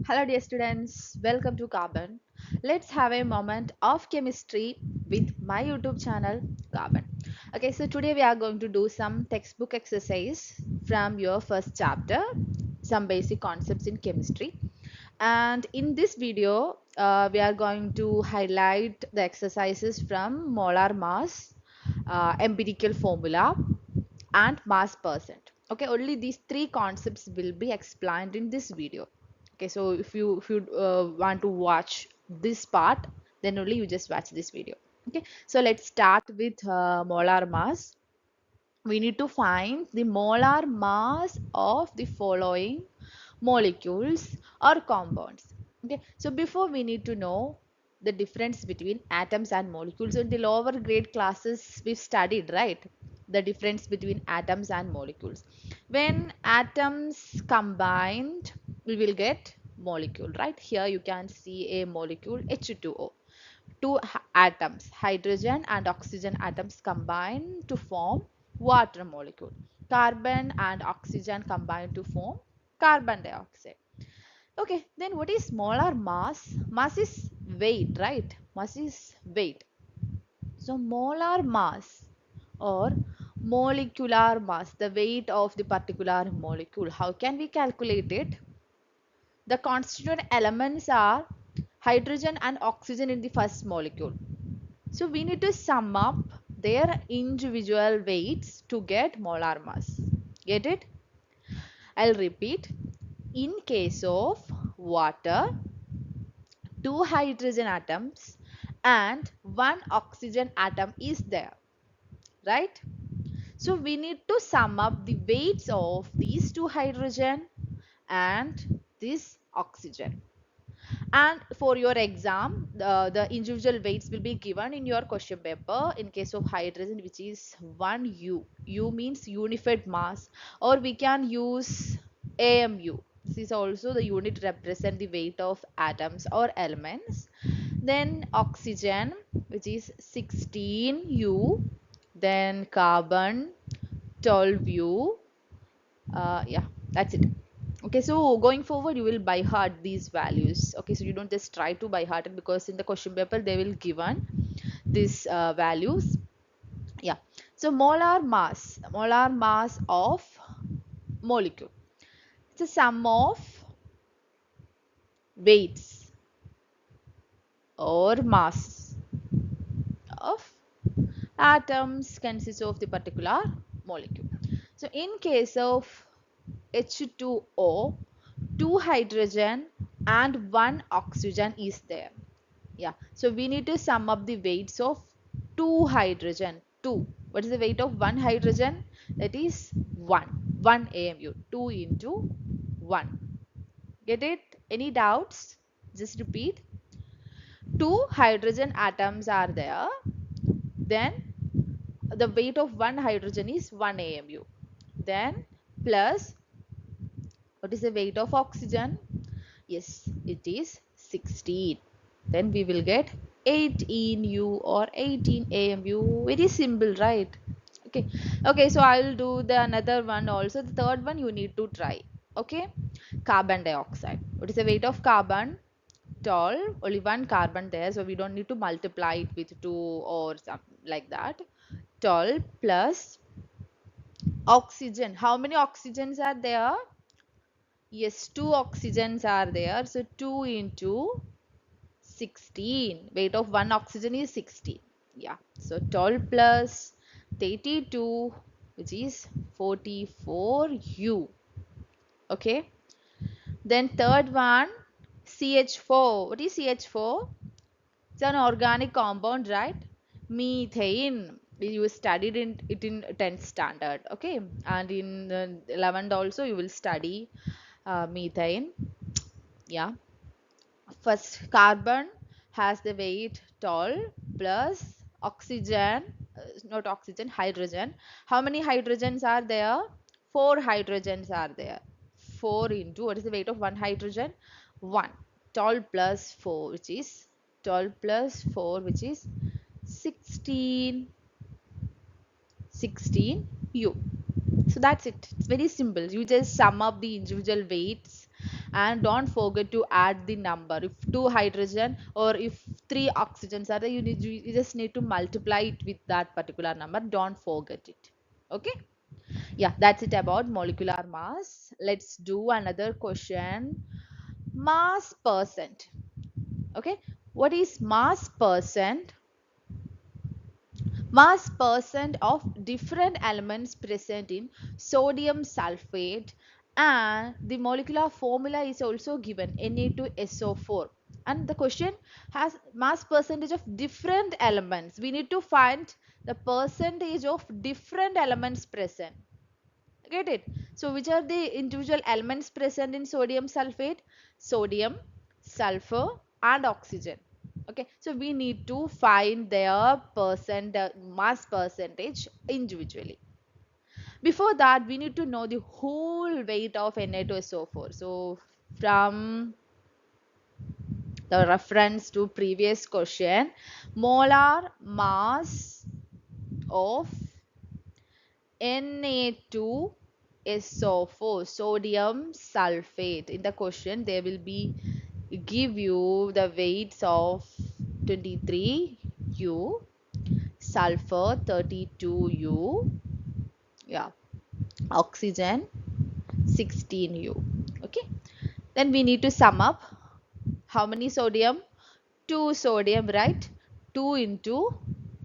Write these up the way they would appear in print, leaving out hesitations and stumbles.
Hello, dear students. Welcome to Carbon. Let's have a moment of chemistry with my YouTube channel, Carbon. Okay, so today we are going to do some textbook exercise from your first chapter, some basic concepts in chemistry. And in this video, we are going to highlight the exercises from molar mass, empirical formula, and mass percent. Okay, only these three concepts will be explained in this video. Okay, so if you want to watch this part, then only you just watch this video. Okay, so let's start with molar mass. We need to find the molar mass of the following molecules or compounds. Okay, so before we need to know the difference between atoms and molecules. In the lower grade classes we've studied, right, the difference between atoms and molecules. When atoms combined, we will get molecule, right? Here you can see a molecule H2O. Two atoms, hydrogen and oxygen atoms, combine to form water molecule. Carbon and oxygen combine to form carbon dioxide. Okay, then what is molar mass? Mass is weight, right? Mass is weight. So molar mass or molecular mass, the weight of the particular molecule. How can we calculate it? The constituent elements are hydrogen and oxygen in the first molecule. So we need to sum up their individual weights to get molar mass. Get it? I'll repeat. In case of water, two hydrogen atoms and one oxygen atom is there, right? So we need to sum up the weights of these two hydrogen and this oxygen. And for your exam, the individual weights will be given in your question paper. In case of hydrogen, which is 1U. U means unified mass, or we can use AMU. This is also the unit represent the weight of atoms or elements. Then oxygen, which is 16U. Then carbon, 12U. Yeah, that's it. Okay, so going forward you will by heart these values. Okay, so you don't just try to by heart it, because in the question paper they will given these values. Yeah, so molar mass of molecule, it's a sum of weights or mass of atoms consists of the particular molecule. So in case of H2O, two hydrogen and one oxygen is there. Yeah, so we need to sum up the weights of two hydrogen. Two, what is the weight of one hydrogen? That is 1 AMU. 2 into 1. Get it? Any doubts? Just repeat. Two hydrogen atoms are there, then the weight of one hydrogen is 1 AMU. Then plus, what is the weight of oxygen? Yes, it is 16. Then we will get 18U or 18 AMU. Very simple, right? Okay. Okay, so I will do the another one also. The third one you need to try. Okay. Carbon dioxide. What is the weight of carbon? 12. Only one carbon there, so we don't need to multiply it with 2 or something like that. 12 plus oxygen. How many oxygens are there? Yes, two oxygens are there. So 2 into 16. Weight of one oxygen is 16. Yeah. So 12 plus 32, which is 44U. Okay. Then third one, CH4. What is CH4? It's an organic compound, right? Methane. You studied it in 10th standard. Okay. And in 11th also you will study methane. Yeah. First, carbon has the weight 12 plus oxygen, not oxygen, hydrogen. How many hydrogens are there? 4 hydrogens are there. 4 into, what is the weight of one hydrogen? 1. 12 plus 4, which is 12 plus 4, which is 16. 16U. So that's it. It's very simple. You just sum up the individual weights and don't forget to add the number. If two hydrogen or if three oxygens are there, you just need to multiply it with that particular number. Don't forget it. Okay. Yeah, that's it about molecular mass. Let's do another question. Mass percent. Okay, what is mass percent? Mass percent of different elements present in sodium sulfate, and the molecular formula is also given, Na2SO4. And the question has mass percentage of different elements. We need to find the percentage of different elements present. Get it? So which are the individual elements present in sodium sulfate? Sodium, sulfur and oxygen. Okay, so we need to find their mass percentage individually. Before that, we need to know the whole weight of Na2SO4. So from the reference to previous question, molar mass of Na2SO4, sodium sulfate. In the question, they will be give you the weights of 23U, sulfur 32U, yeah, oxygen 16U. Okay, then we need to sum up how many sodium? 2 sodium, right? 2 into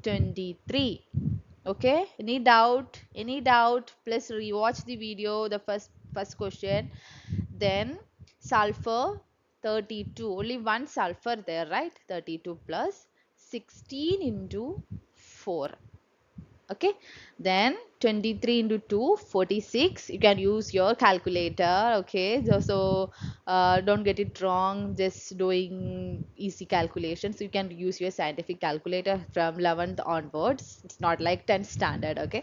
23. Okay, any doubt? Any doubt? Please rewatch the video, the first question. Then sulfur 32, only one sulfur there, right? 32 plus 16 into 4. Okay, then 23 into 2, 46. You can use your calculator. Okay, so don't get it wrong, just doing easy calculations. You can use your scientific calculator from 11th onwards. It's not like 10th standard. Okay,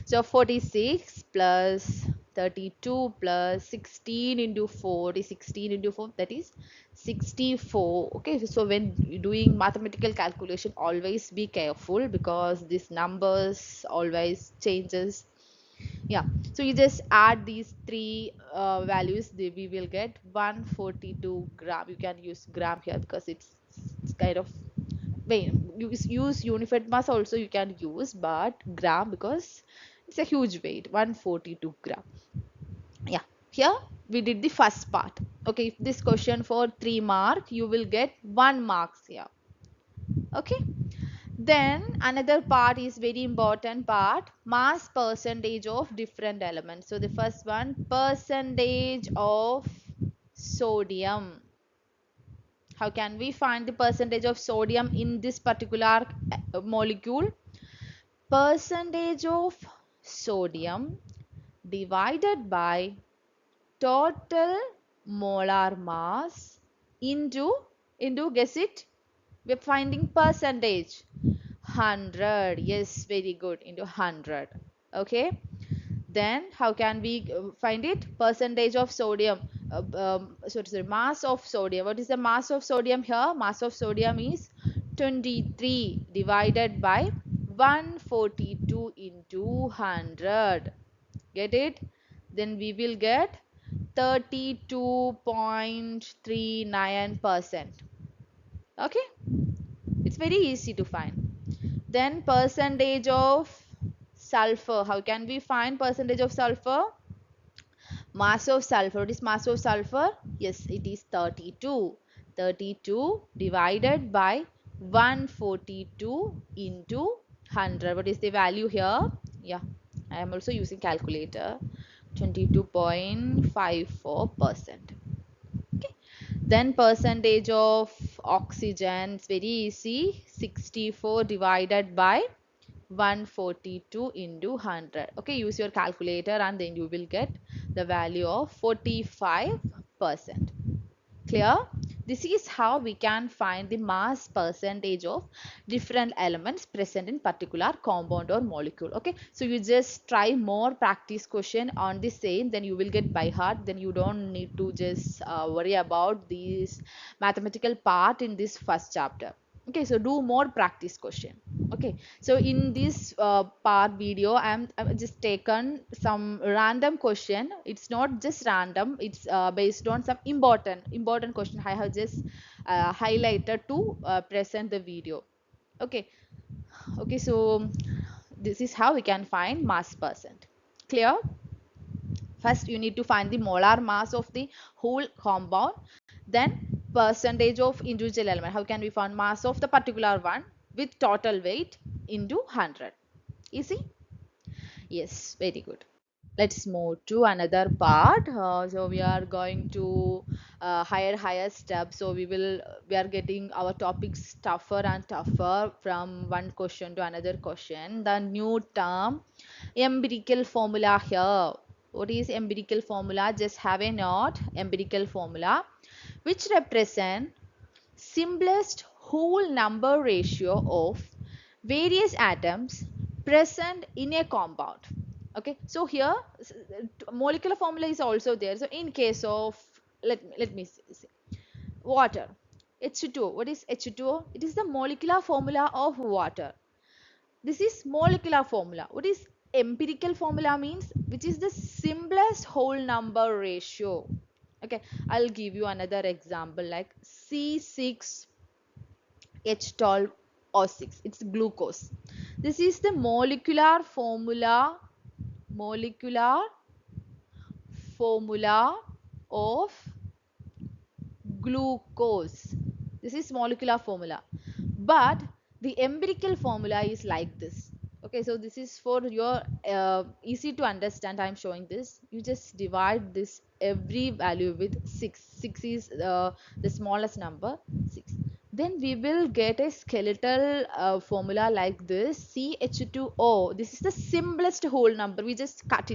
so 46 plus 32 plus 16 into 4 is 16 into 4, that is 64. Okay, so when you're doing mathematical calculation, always be careful because these numbers always changes. Yeah, so you just add these three values, we will get 142 gram. You can use gram here because it's kind of, wait, use unified mass also you can use, but gram because it's a huge weight, 142 gram. Yeah, here we did the first part. Okay, if this question for 3 mark, you will get 1 marks here. Okay, then another part is very important part, mass percentage of different elements. So the first one, percentage of sodium. How can we find the percentage of sodium in this particular molecule? Percentage of sodium divided by total molar mass into guess it, we're finding percentage 100. Yes, very good, into 100. Okay, then how can we find it? Percentage of sodium, sorry, mass of sodium. What is the mass of sodium here? Mass of sodium is 23 divided by 142 into 100. Get it? Then we will get 32.39%. Okay, it's very easy to find. Then percentage of sulfur. How can we find percentage of sulfur? Mass of sulfur. What is mass of sulfur? Yes, it is 32. 32 divided by 142 into 100. What is the value here? Yeah, I am also using calculator. 22.54%. Okay, then percentage of oxygen, it's very easy, 64 divided by 142 into 100. Okay, use your calculator and then you will get the value of 45%. Clear? This is how we can find the mass percentage of different elements present in particular compound or molecule. Okay, so you just try more practice question on the same, then you will get by heart. Then you don't need to just worry about this mathematical part in this first chapter. Okay, so do more practice question. Okay, so in this part video, I'm just taken some random question. It's not just random, it's based on some important question I have just highlighted to present the video. Okay, okay, so this is how we can find mass percent. Clear? First you need to find the molar mass of the whole compound, then percentage of individual element. How can we find mass of the particular one with total weight into 100? Easy? Yes, very good. Let's move to another part. So we are going to higher steps. So we are getting our topics tougher and tougher from one question to another question. The new term, empirical formula here. What is empirical formula? Just have a note. Empirical formula, which represent simplest whole number ratio of various atoms present in a compound. Okay, so here molecular formula is also there. So in case of, let me see, water, H2O. What is H2O? It is the molecular formula of water. This is molecular formula. What is empirical formula means? Which is the simplest whole number ratio. Okay, I'll give you another example like C6 H12O6. It's glucose. This is the molecular formula of glucose. This is molecular formula. But the empirical formula is like this. Okay, so this is for your easy to understand. I'm showing this. You just divide this every value with 6. 6 is the smallest number, 6. Then we will get a skeletal formula like this, CH2O. This is the simplest whole number. We just cut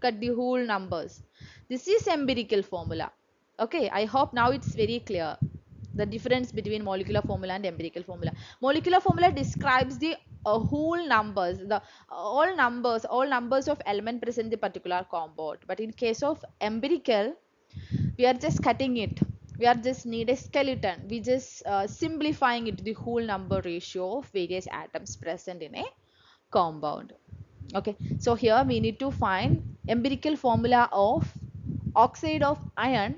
the whole numbers. This is empirical formula. Okay, I hope now it's very clear the difference between molecular formula and empirical formula. Molecular formula describes the whole numbers, the all numbers of element present in the particular compound. But in case of empirical, we are just cutting it. We are just need a skeleton. We just simplifying it to the whole number ratio of various atoms present in a compound. Okay, so here we need to find empirical formula of oxide of iron,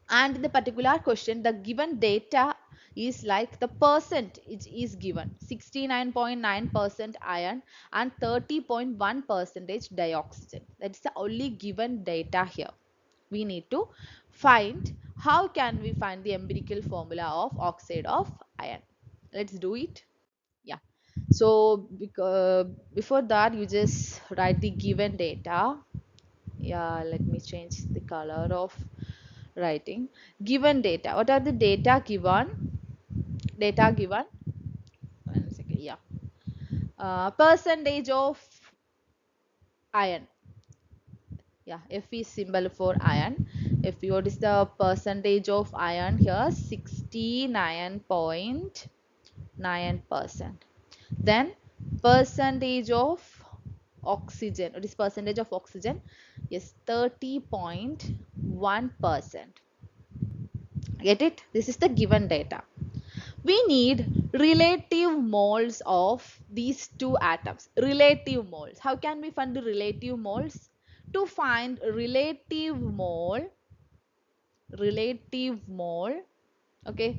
and in the particular question the given data is like the percent is given 69.9% iron and 30.1 percentage dioxygen. That's the only given data here. We need to find how can we find the empirical formula of oxide of iron. Let's do it. Yeah, so before that you just write the given data. Yeah, let me change the color of writing. Given data, what are the data given? Data given, 1 second. Yeah, percentage of iron. Yeah, Fe symbol for iron. Fe, what is the percentage of iron here? 69.9%. Then percentage of oxygen. What is percentage of oxygen? Yes, 30.1%. Get it? This is the given data. We need relative moles of these two atoms. Relative moles. How can we find the relative moles? To find relative mole, okay,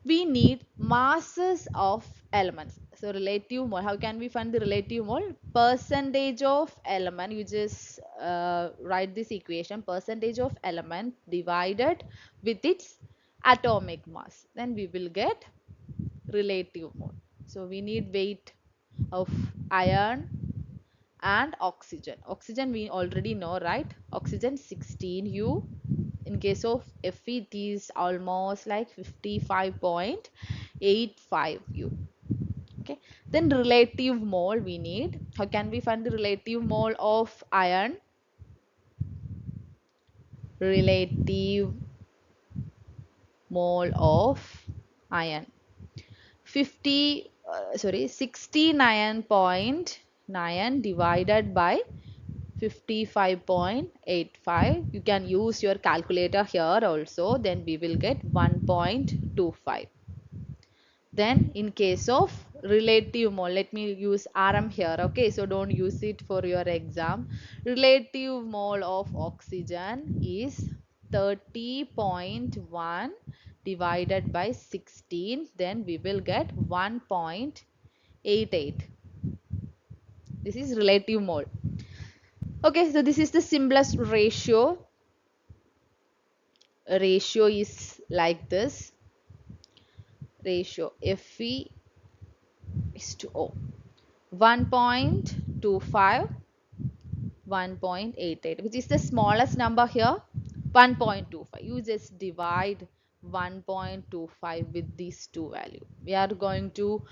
we need masses of elements. So relative mole, how can we find the relative mole? Percentage of element, you just write this equation, percentage of element divided with its atomic mass, then we will get relative mole. So we need weight of iron and oxygen. Oxygen we already know, right? Oxygen 16U. In case of Fe, it is almost like 55.85U. Okay. Then relative mole we need. How can we find the relative mole of iron? Relative mole of iron. 69.9 divided by 55.85. You can use your calculator here also, then we will get 1.25. Then in case of relative mole, let me use RM here, okay, so don't use it for your exam. Relative mole of oxygen is 30.1 divided by 16, then we will get 1.88. This is relative mole. Okay, so this is the simplest ratio. A ratio is like this. Ratio Fe is to O. 1.25, 1.88, which is the smallest number here. 1.25. You just divide 1.25 with these two values. We are going to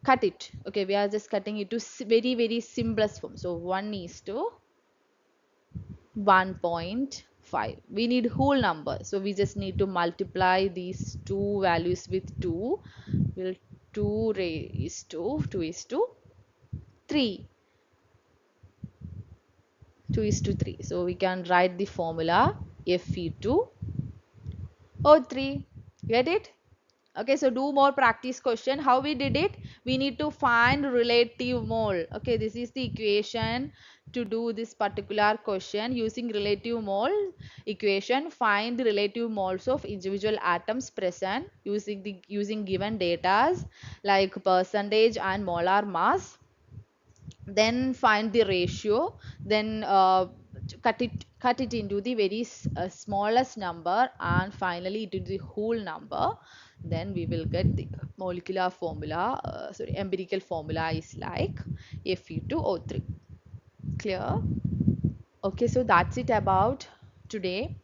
cut it. Okay, we are just cutting it to very, very simplest form. So 1 is to 1.5. We need whole number, so we just need to multiply these two values with 2. Will 2 raised to 2 is to 3. 2 is to 3. So we can write the formula Fe2O3. Get it? Okay, so do more practice question. How we did it? We need to find relative mole. Okay, this is the equation to do this particular question. Using relative mole equation, find the relative moles of individual atoms present using given data like percentage and molar mass. Then find the ratio, then cut it into the very smallest number, and finally into the whole number. Then we will get the molecular formula, sorry, empirical formula is like Fe2O3. Clear? Okay, so that's it about today.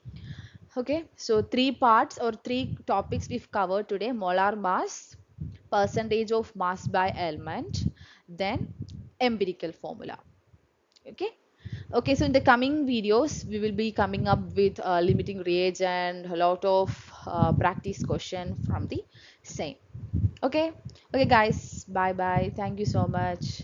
Okay, so three parts or three topics we've covered today: molar mass, percentage of mass by element, then empirical formula. Okay. Okay, so in the coming videos we will be coming up with limiting reagent, a lot of practice question from the same. Okay. Okay guys, bye bye, thank you so much.